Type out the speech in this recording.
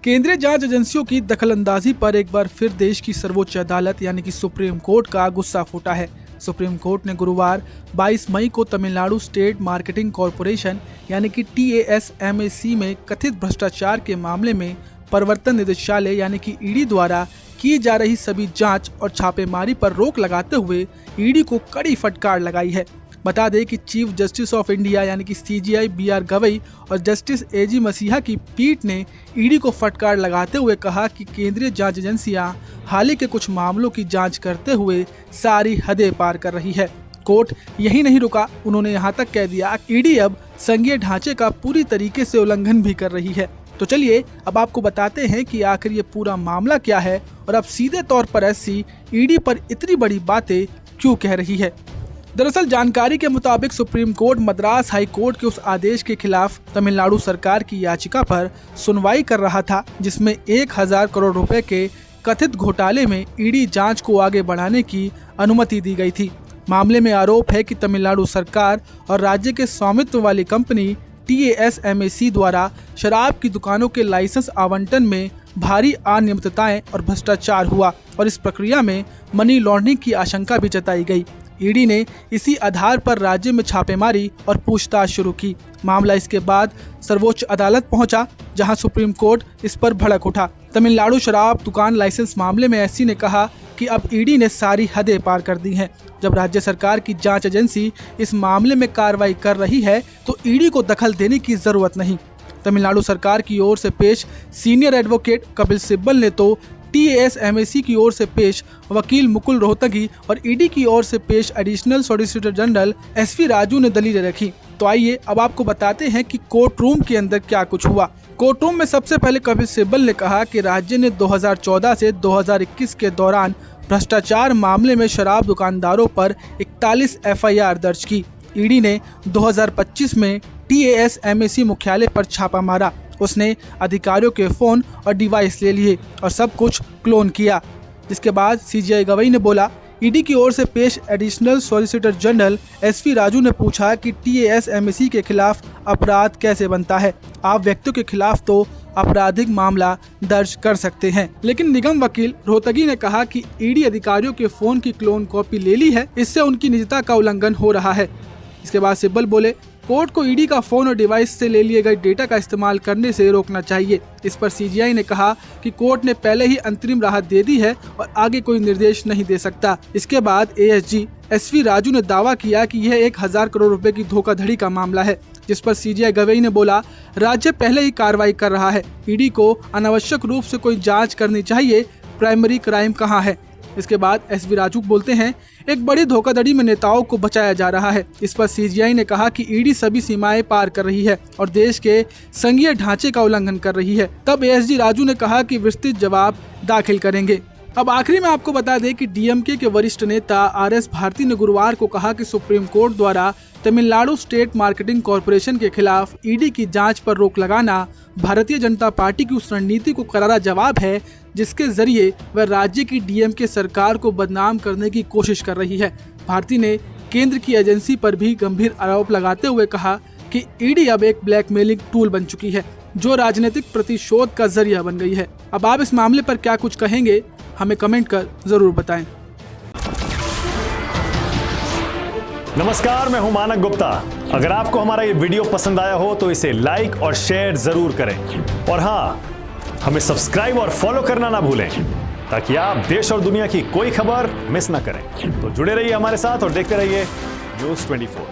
केंद्रीय जांच एजेंसियों की दखलंदाजी पर एक बार फिर देश की सर्वोच्च अदालत यानी कि सुप्रीम कोर्ट का गुस्सा फूटा है। सुप्रीम कोर्ट ने गुरुवार 22 मई को तमिलनाडु स्टेट मार्केटिंग कॉरपोरेशन यानी कि TASMAC में कथित भ्रष्टाचार के मामले में प्रवर्तन निदेशालय यानी कि ईडी द्वारा की जा रही सभी जांच और छापेमारी पर रोक लगाते हुए ईडी को कड़ी फटकार लगाई है। बता दें कि चीफ जस्टिस ऑफ इंडिया यानी कि CJI BR गवई और जस्टिस AG मसीहा की पीठ ने ईडी को फटकार लगाते हुए कहा कि केंद्रीय जांच एजेंसियां हाल ही के कुछ मामलों की जांच करते हुए सारी हदें पार कर रही है। कोर्ट यही नहीं रुका, उन्होंने यहां तक कह दिया ईडी अब संघीय ढांचे का पूरी तरीके से उल्लंघन भी कर रही है। तो चलिए अब आपको बताते हैं कि आखिर ये पूरा मामला क्या है और अब सीधे तौर पर SC ईडी पर इतनी बड़ी बातें क्यों कह रही है। दरअसल जानकारी के मुताबिक supreme court Madras high court के उस आदेश के खिलाफ तमिलनाडु सरकार की याचिका पर सुनवाई कर रहा था जिसमें 1000 करोड़ रुपए के कथित घोटाले में ईडी जांच को आगे बढ़ाने की अनुमति दी गई थी। मामले में आरोप है कि तमिलनाडु सरकार और राज्य के स्वामित्व वाली कंपनी TASMAC द्वारा शराब की दुकानों के लाइसेंस आवंटन में भारी अनियमितताएं और भ्रष्टाचार हुआ और इस प्रक्रिया में मनी लॉन्ड्रिंग की आशंका भी जताई गई। ईडी ने इसी आधार पर राज्य में छापेमारी और पूछताछ शुरू की। मामला इसके बाद सर्वोच्च अदालत पहुंचा जहां सुप्रीम कोर्ट इस पर भड़क उठा। तमिलनाडु शराब दुकान लाइसेंस मामले में SC ने कहा कि अब ईडी ने सारी हदें पार कर दी हैं। जब राज्य सरकार की जांच एजेंसी इस मामले में कार्रवाई कर रही है तो ईडी को दखल देने की जरूरत नहीं। तमिलनाडु सरकार की ओर से पेश सीनियर एडवोकेट कपिल सिब्बल ने तो TASMAC की ओर से पेश वकील मुकुल रोहतगी और ईडी की ओर से पेश additional solicitor general SV Raju ने दलीलें रखी। तो आइए अब आपको बताते हैं कि कोर्ट रूम के अंदर क्या कुछ हुआ। कोर्ट रूम में सबसे पहले कपिल सिब्बल ने कहा कि राज्य ने 2014 से 2021 के दौरान भ्रष्टाचार मामले में शराब दुकानदारों पर 41 FIR दर्ज की। ईडी ने 2025 में TASMAC मुख्यालय पर छापा मारा। उसने अधिकारियों के फोन और डिवाइस ले लिए और सब कुछ क्लोन किया। जिसके बाद CJI गवई ने बोला, ईडी की ओर से पेश additional solicitor general SV Raju ने पूछा कि TASMAC के खिलाफ अपराध कैसे बनता है। आप व्यक्तियों के खिलाफ तो आपराधिक मामला दर्ज कर सकते हैं, लेकिन निगम वकील रोहतगी ने कहा कि ईडी अधिकारियों के फोन की क्लोन कॉपी ले ली है, इससे उनकी निजता का उल्लंघन हो रहा है। इसके बाद सिब्बल बोले, कोर्ट को ईडी का फोन और डिवाइस से ले लिए गए डेटा का इस्तेमाल करने से रोकना चाहिए। इस पर CJI ने कहा कि कोर्ट ने पहले ही अंतरिम राहत दे दी है और आगे कोई निर्देश नहीं दे सकता। इसके बाद ASG SV राजू ने दावा किया कि यह 1000 करोड़ रुपए की धोखाधड़ी का मामला है, जिस पर CJI गवई ने बोला, राज्य पहले ही कार्रवाई कर रहा है, ईडी को अनावश्यक रूप से कोई जाँच करनी चाहिए, प्राइमरी क्राइम कहाँ है। इसके बाद SV राजू बोलते हैं, एक बड़ी धोखाधड़ी में नेताओं को बचाया जा रहा है। इस पर CJI ने कहा कि ईडी सभी सीमाएं पार कर रही है और देश के संघीय ढांचे का उल्लंघन कर रही है। तब ASG राजू ने कहा कि विस्तृत जवाब दाखिल करेंगे। अब आखिरी में आपको बता दें कि DMK के वरिष्ठ नेता RS भारती ने गुरुवार को कहा कि सुप्रीम कोर्ट द्वारा तमिलनाडु स्टेट मार्केटिंग कॉरपोरेशन के खिलाफ ईडी की जांच पर रोक लगाना भारतीय जनता पार्टी की उस रणनीति को करारा जवाब है जिसके जरिए वह राज्य की DMK सरकार को बदनाम करने की कोशिश कर रही है। भारती ने केंद्र की एजेंसी पर भी गंभीर आरोप लगाते हुए कहा कि ईडी अब एक ब्लैकमेलिंग टूल बन चुकी है जो राजनीतिक प्रतिशोध का जरिया बन गई है। अब आप इस मामले पर क्या कुछ कहेंगे, हमें कमेंट कर जरूर बताएं। नमस्कार, मैं हूं मानक गुप्ता। अगर आपको हमारा ये वीडियो पसंद आया हो तो इसे लाइक और शेयर जरूर करें और हाँ, हमें सब्सक्राइब और फॉलो करना ना भूलें ताकि आप देश और दुनिया की कोई खबर मिस ना करें। तो जुड़े रहिए हमारे साथ और देखते रहिए News 24।